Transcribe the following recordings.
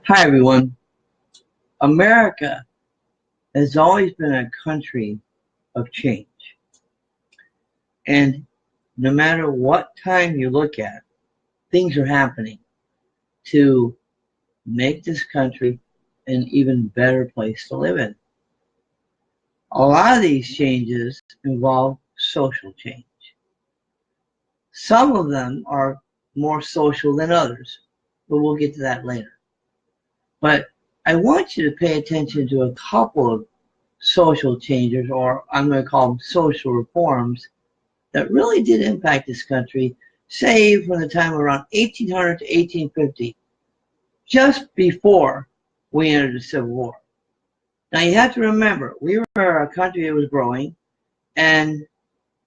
Hi, everyone. America has always been a country of change. And no matter what time you look at, things are happening to make this country an even better place to live in. A lot of these changes involve social change. Some of them are more social than others, but we'll get to that later. But I want you to pay attention to a couple of social changes, or I'm going to call them social reforms, that really did impact this country, say from the time around 1800 to 1850, just before we entered the Civil War. Now you have to remember, we were a country that was growing, and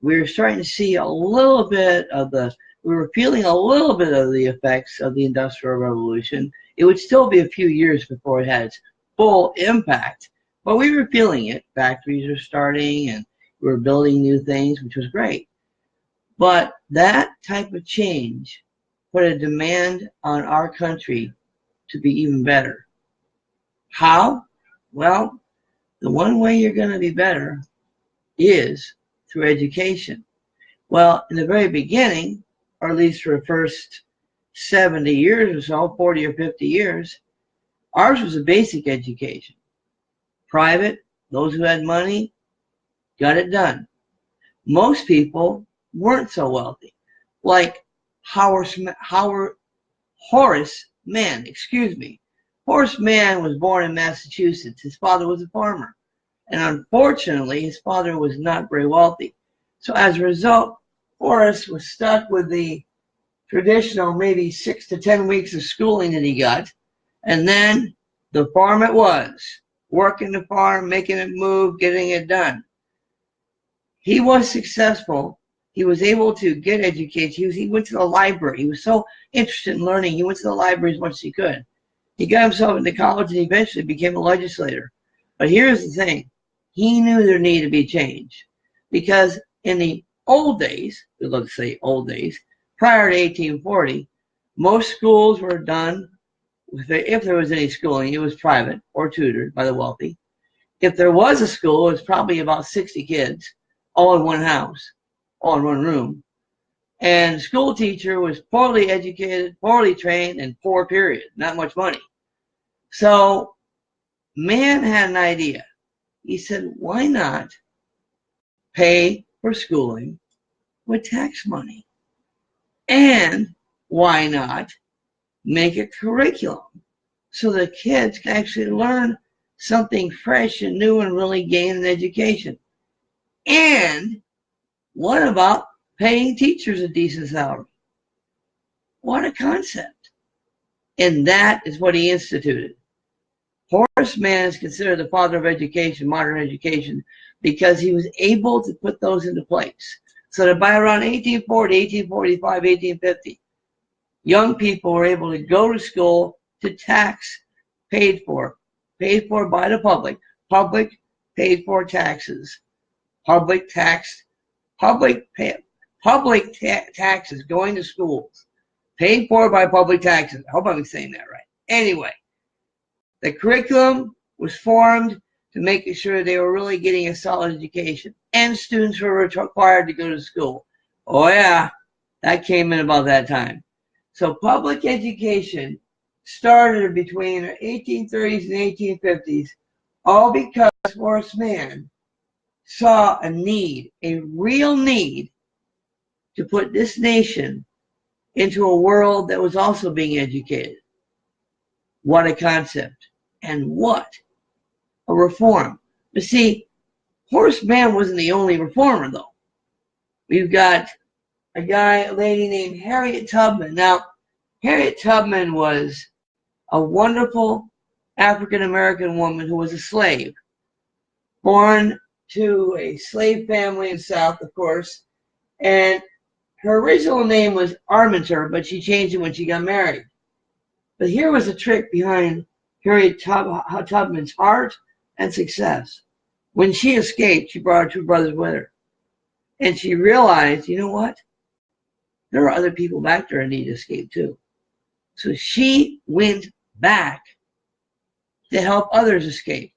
we were starting to see we were feeling a little bit of the effects of the Industrial Revolution. It would still be a few years before it had its full impact, but we were feeling it. Factories were starting, and we were building new things, which was great. But that type of change put a demand on our country to be even better. How? Well, the one way you're going to be better is through education. Well, in the very beginning, or at least for the first 70 years or so, 40 or 50 years, ours was a basic education. Private, those who had money got it done. Most people weren't so wealthy. Like Horace Mann, Horace Mann was born in Massachusetts. His father was a farmer. And unfortunately, his father was not very wealthy. So as a result, Horace was stuck with the traditional maybe 6 to 10 weeks of schooling that he got. And then the farm it was, working the farm, making it move, getting it done. He was successful. He was able to get education. He went to the library. He was so interested in learning. He went to the library as much as he could. He got himself into college and eventually became a legislator. But here's the thing. He knew there needed to be change. Because in the old days, let's say old days, prior to 1840, most schools were done, if there was any schooling, it was private or tutored by the wealthy. If there was a school, it was probably about 60 kids, all in one house, all in one room. And the school teacher was poorly educated, poorly trained, and poor, period. Not much money. So Mann had an idea. He said, why not pay for schooling with tax money? And why not make a curriculum so the kids can actually learn something fresh and new and really gain an education? And what about paying teachers a decent salary? What a concept. And that is what he instituted. Horace Mann is considered the father of education, modern education, because he was able to put those into place. So that by around 1840, 1845, 1850, young people were able to go to school to tax paid for by the public. Public paid for taxes. Taxes going to schools, paid for by public taxes. I hope I'm saying that right. Anyway, the curriculum was formed to make sure they were really getting a solid education, and students were required to go to school. Oh yeah, that came in about that time. So public education started between the 1830s and 1850s, all because Horace Mann saw a need, a real need, to put this nation into a world that was also being educated. What a concept. And what a reform. But see, Horace Mann wasn't the only reformer, though. We've got a lady named Harriet Tubman. Now, Harriet Tubman was a wonderful African-American woman who was a slave, born to a slave family in the South, of course, and her original name was Armenter, but she changed it when she got married. But here was a trick behind Harriet Tubman's heart and success. When she escaped, she brought her two brothers with her. And she realized, you know what? There are other people back there who need to escape too. So she went back to help others escape.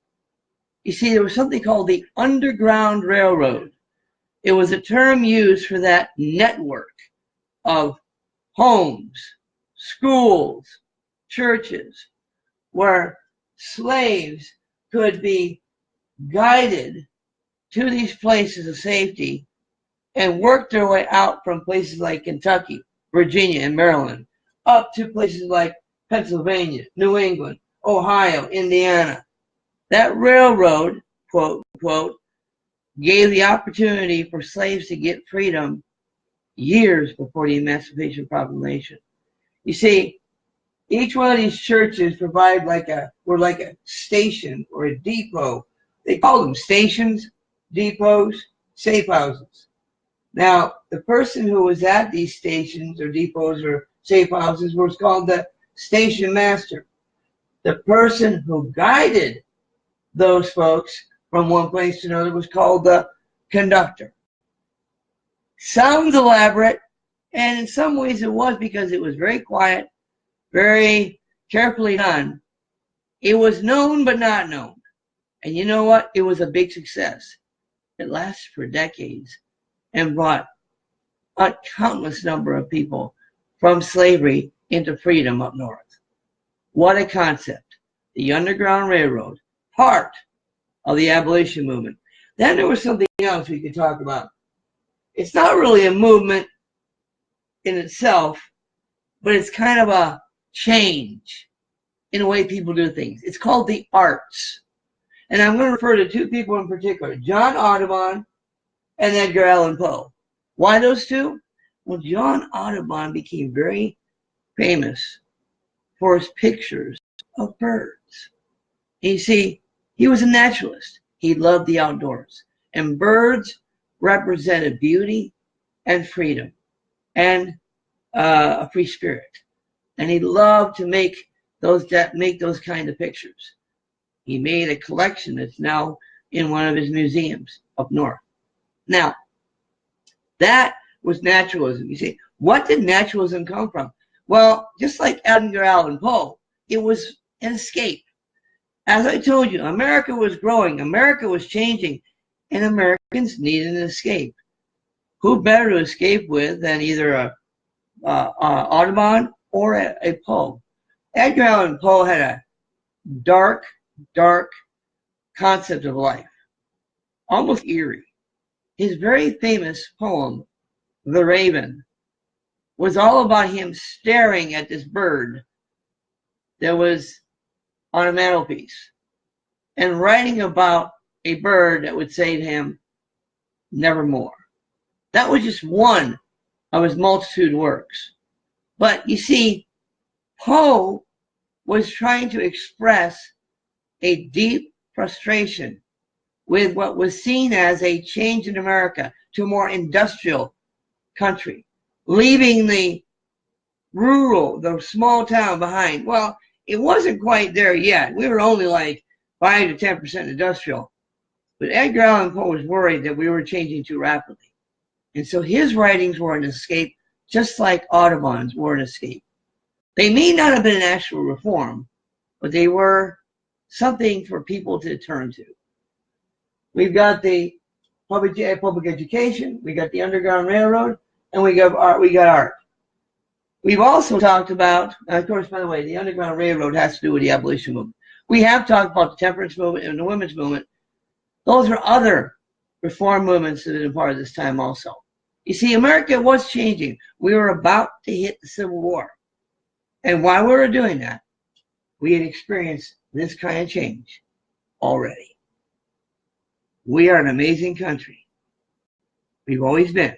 You see, there was something called the Underground Railroad. It was a term used for that network of homes, schools, churches, where slaves could be guided to these places of safety and work their way out from places like Kentucky, Virginia, and Maryland, up to places like Pennsylvania, New England, Ohio, Indiana. That railroad, quote, quote, gave the opportunity for slaves to get freedom years before the Emancipation Proclamation. You see, each one of these churches were like a station or a depot. They called them stations, depots, safe houses. Now, the person who was at these stations or depots or safe houses was called the station master. The person who guided those folks from one place to another was called the conductor. Sounds elaborate, and in some ways it was, because it was very quiet, very carefully done. It was known but not known. And you know what? It was a big success. It lasted for decades and brought a countless number of people from slavery into freedom up north. What a concept. The Underground Railroad, part of the abolition movement. Then there was something else we could talk about. It's not really a movement in itself, but it's kind of a change in the way people do things. It's called the arts. And I'm going to refer to two people in particular, John Audubon and Edgar Allan Poe. Why those two? Well, John Audubon became very famous for his pictures of birds. And you see, he was a naturalist. He loved the outdoors. And birds represented beauty and freedom and a free spirit. And he loved to make those kind of pictures. He made a collection that's now in one of his museums up north. Now, that was naturalism. You see, what did naturalism come from? Well, just like Edgar Allan Poe, it was an escape. As I told you, America was growing, America was changing, and Americans needed an escape. Who better to escape with than either a Audubon or a Poe? Edgar Allan Poe had a dark concept of life, almost eerie. His very famous poem, The Raven, was all about him staring at this bird that was on a mantelpiece and writing about a bird that would say to him, nevermore. That was just one of his multitude works. But you see, Poe was trying to express a deep frustration with what was seen as a change in America to a more industrial country, leaving the rural, the small town behind. Well, it wasn't quite there yet. We were only like 5 to 10% industrial. But Edgar Allan Poe was worried that we were changing too rapidly. And so his writings were an escape, just like Audubon's were an escape. They may not have been an actual reform, but they were something for people to turn to. We've got the public education, we got the Underground Railroad, and we got art. We've also talked about, of course, by the way, the Underground Railroad has to do with the abolition movement. We have talked about the temperance movement and the women's movement. Those are other reform movements that have been part of this time also. You see, America was changing. We were about to hit the Civil War. And while we were doing that, we had experienced this kind of change already. We are an amazing country. We've always been.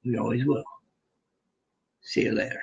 We always will. See you later.